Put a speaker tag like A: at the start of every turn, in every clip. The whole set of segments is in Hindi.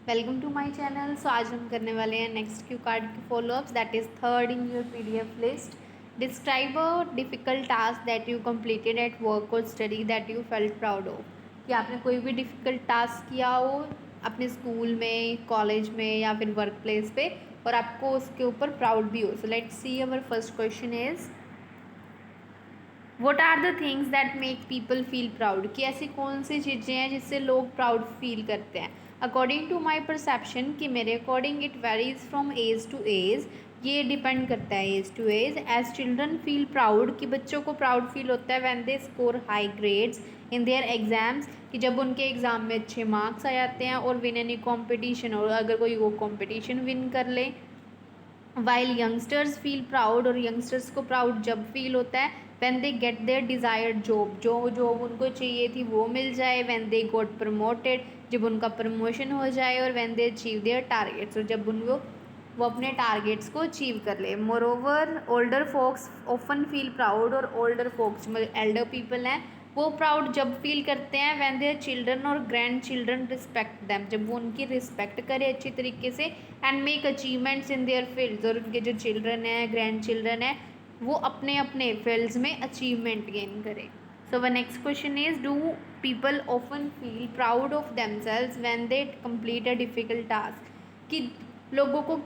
A: Welcome to my channel. So आज हम करने वाले हैं नेक्स्ट क्यू कार्ड के followups, that is third in your PDF list. Describe a difficult task that you completed at work और study that you felt proud of. कि आपने कोई भी डिफ़िकल्ट टास्क किया हो अपने स्कूल में, कॉलेज में या फिर वर्क प्लेस पे और आपको उसके ऊपर प्राउड भी हो। So let's see our first question is what are the things that make people feel proud. कि ऐसी कौन सी चीज़ें हैं जिससे लोग प्राउड फील करते हैं। अकॉर्डिंग टू माई परसेप्शन, कि मेरे according it varies from age to age. ये डिपेंड करता है age to age. As children feel proud, कि बच्चों को प्राउड फील होता है when they score high grades in their exams, कि जब उनके एग्ज़ाम में अच्छे मार्क्स आ जाते हैं और विन एनी कॉम्पिटिशन, और अगर कोई वो कॉम्पिटिशन विन कर ले। वाइल यंगस्टर्स फील प्राउड, और यंगस्टर्स को प्राउड जब फील होता है when they get their desired job, जो जॉब उनको चाहिए थी वो मिल जाए। व्हेन दे गॉट प्रमोटेड, जब उनका प्रमोशन हो जाए। और when they achieve their targets, और जब उनको वो अपने टारगेट्स को अचीव कर ले। Moreover older folks often feel proud, और ओल्डर फोक्स मतलब एल्डर पीपल हैं वो प्राउड जब फील करते हैं व्हेन देयर चिल्ड्रन और ग्रैंड चिल्ड्रन रिस्पेक्ट दैम, जब वो उनकी रिस्पेक्ट करे अच्छी तरीके से and make achievements in their fields, और उनके जो चिल्ड्रन हैं, ग्रैंड चिल्ड्रन हैं, वो अपने अपने फील्ड्स में अचीवमेंट गेन करें। सो one next question is do people often feel proud of themselves when they complete a difficult task. कि लोगों को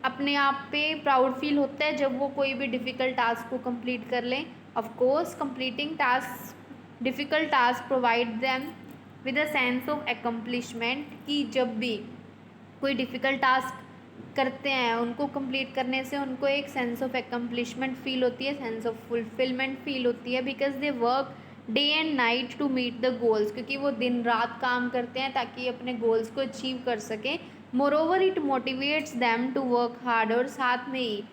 A: अपने आप पे प्राउड फील होता है जब वो कोई भी डिफ़िकल्ट टास्क को कंप्लीट कर लें। Of course completing task difficult task provide them with a sense of accomplishment. कि जब भी कोई डिफ़िकल्ट टास्क करते हैं उनको कंप्लीट करने से उनको एक सेंस ऑफ एकम्प्लिशमेंट फील होती है, सेंस ऑफ फुलफिलमेंट फील होती है, because they work day and night to meet the goals, क्योंकि वो दिन रात काम करते हैं ताकि अपने गोल्स को अचीव कर सकें। Moreover it motivates them to work hard, और साथ में ही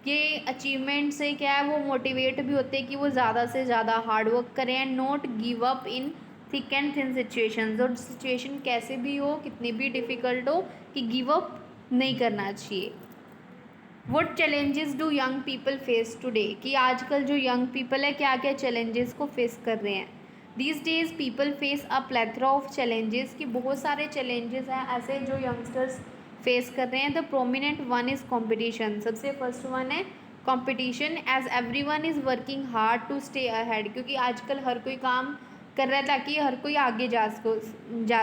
A: ये अचीवमेंट से क्या है वो मोटिवेट भी होते हैं कि वो ज़्यादा से ज़्यादा हार्ड वर्क करें and not give up in thick and thin situations. और सिचुएशन कैसे भी हो, कितनी भी डिफ़िकल्ट हो, कि गिव अप नहीं करना चाहिए। What challenges do young people face today. कि आजकल जो यंग पीपल है क्या क्या चैलेंजेस को फेस कर रहे हैं। These days people face a plethora of challenges, कि बहुत सारे चैलेंजेस हैं ऐसे जो यंगस्टर्स फेस कर रहे हैं। The prominent one is competition. सबसे फर्स्ट वन है competition, as everyone is working hard to stay ahead, क्योंकि आजकल हर कोई काम कर रहा है ताकि हर कोई आगे जा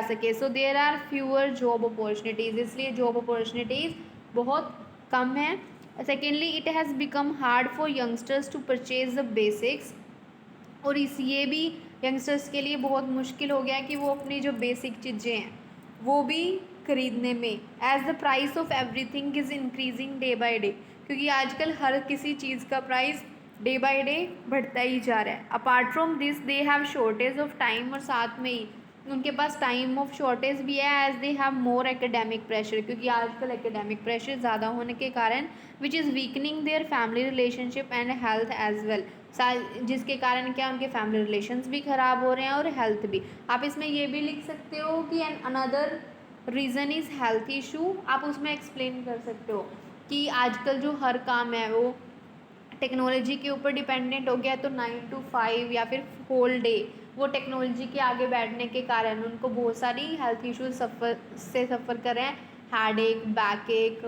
A: सके। So there are fewer job opportunities, इसलिए जॉब अपॉर्चुनिटीज़ बहुत कम है। Secondly it has become hard for youngsters to purchase the basics, और इस ये भी यंगस्टर्स के लिए बहुत मुश्किल हो गया है कि वो अपनी जो बेसिक चीज़ें हैं वो भी खरीदने में, as the price of everything is increasing day by day, क्योंकि आजकल हर किसी चीज़ का प्राइस डे बाय डे बढ़ता ही जा रहा है। Apart from this they have shortage of time, और साथ में ही उनके पास टाइम ऑफ शॉर्टेज भी है, as they have more academic pressure, क्योंकि आजकल एकेडमिक प्रेशर ज़्यादा होने के कारण which is weakening their family relationship and health as well, जिसके कारण क्या उनके फैमिली रिलेशंस भी ख़राब हो रहे हैं और हेल्थ भी। आप इसमें ये भी लिख सकते हो कि an another reason is health issue, आप उसमें एक्सप्लेन कर सकते हो कि आजकल जो हर काम है वो टेक्नोलॉजी के ऊपर डिपेंडेंट हो गया, तो 9 to 5 या फिर होल डे वो टेक्नोलॉजी के आगे बैठने के कारण उनको बहुत सारी हेल्थ इश्यूज सफ़र कर रहे हैं, हार्ड एक, backache,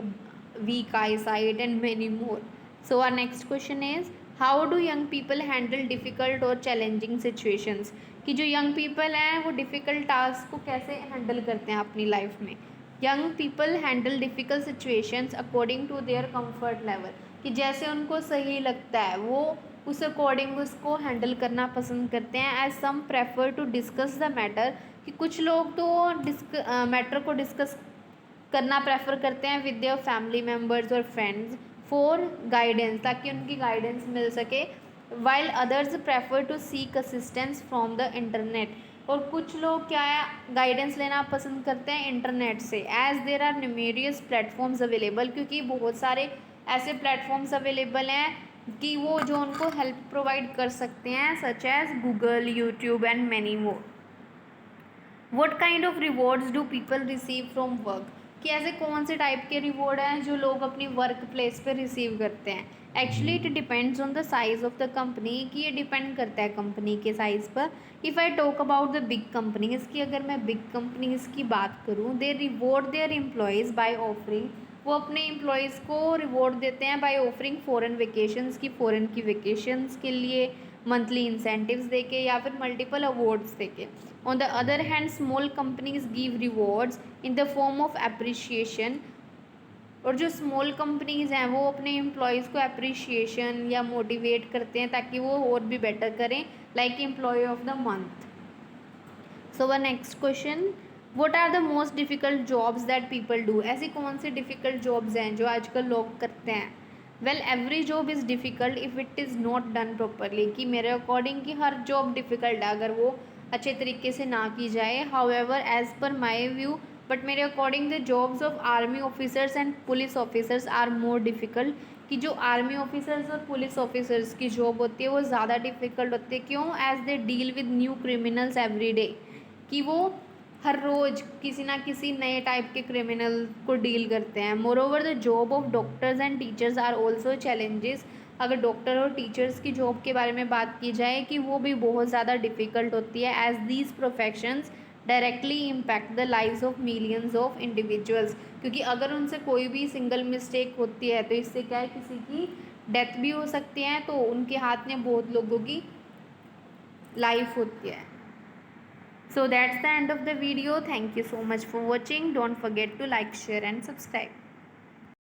A: weak eyesight and many more. So our next question is how do young people handle difficult और चैलेंजिंग सिचुएशंस। कि जो यंग पीपल हैं वो डिफ़िकल्ट टास्क को कैसे हैंडल करते हैं अपनी लाइफ में। Young people handle difficult situations according to their comfort level, कि जैसे उनको सही लगता है वो उस अकॉर्डिंग उसको हैंडल करना पसंद करते हैं। As some prefer to discuss the matter, कि कुछ लोग तो मैटर को डिस्कस करना प्रेफर करते हैं विद देयर फैमिली मेम्बर्स और फ्रेंड्स फॉर गाइडेंस, ताकि उनकी गाइडेंस मिल सके। While others prefer to seek assistance from the internet, और कुछ लोग क्या है गाइडेंस लेना पसंद करते हैं इंटरनेट से, as there are numerous platforms available, क्योंकि बहुत सारे ऐसे प्लेटफॉर्म्स अवेलेबल हैं कि वो जो उनको हेल्प प्रोवाइड कर सकते हैं, such as Google, YouTube and many more. What kind of rewards do people receive from work. कि ऐसे कौन से टाइप के रिवॉर्ड हैं जो लोग अपनी वर्क प्लेस पे रिसीव करते हैं। Actually it depends on the size of the company, कि ये डिपेंड करता है कंपनी के साइज़ पर। If I talk about the big companies की, अगर मैं बिग कंपनीज़ की बात करूँ, they reward their employees by offering, वो अपने एम्प्लॉयज़ को रिवॉर्ड देते हैं बाय ऑफरिंग फॉरेन वेकेशंस की, फ़ॉरेन की वेकेशंस के लिए मंथली इंसेंटिव्स देके या फिर मल्टीपल अवार्ड्स देके। On the other hand small companies give rewards in the form of appreciation, और जो स्मॉल कंपनीज़ हैं वो अपने एम्प्लॉयज़ को अप्रिशिएशन या मोटिवेट करते हैं ताकि वो और भी बेटर करें, like employee of the month. So one next question, what are the most difficult jobs that people do, ऐसी कौन सी डिफ़िकल्ट जॉब्स हैं जो आजकल लोग करते हैं। Well every job is difficult if it is not done properly, कि मेरे अकॉर्डिंग कि हर जॉब डिफ़िकल्ट है अगर वो अच्छे तरीके से ना की जाए। However as per my view, but मेरे according the jobs of army officers and police officers are more difficult, कि जो आर्मी ऑफिसर्स और पुलिस ऑफिसर्स की जॉब होती है वो ज़्यादा डिफ़िकल्ट होती है। क्यों? As they deal with new criminals every day, कि वो हर रोज़ किसी ना किसी नए टाइप के क्रिमिनल को डील करते हैं। Moreover the job of doctors and teachers are also challenges, अगर डॉक्टर और टीचर्स की जॉब के बारे में बात की जाए कि वो भी बहुत ज़्यादा डिफ़िकल्ट होती है, as these professions directly impact the lives of millions of individuals, क्योंकि अगर उनसे कोई भी सिंगल मिस्टेक होती है तो इससे क्या है, किसी की डेथ भी हो सकती है, तो उनके हाथ में बहुत लोगों की लाइफ होती है। So that's the end of the video. Thank you so much for watching. Don't forget to like, share and subscribe.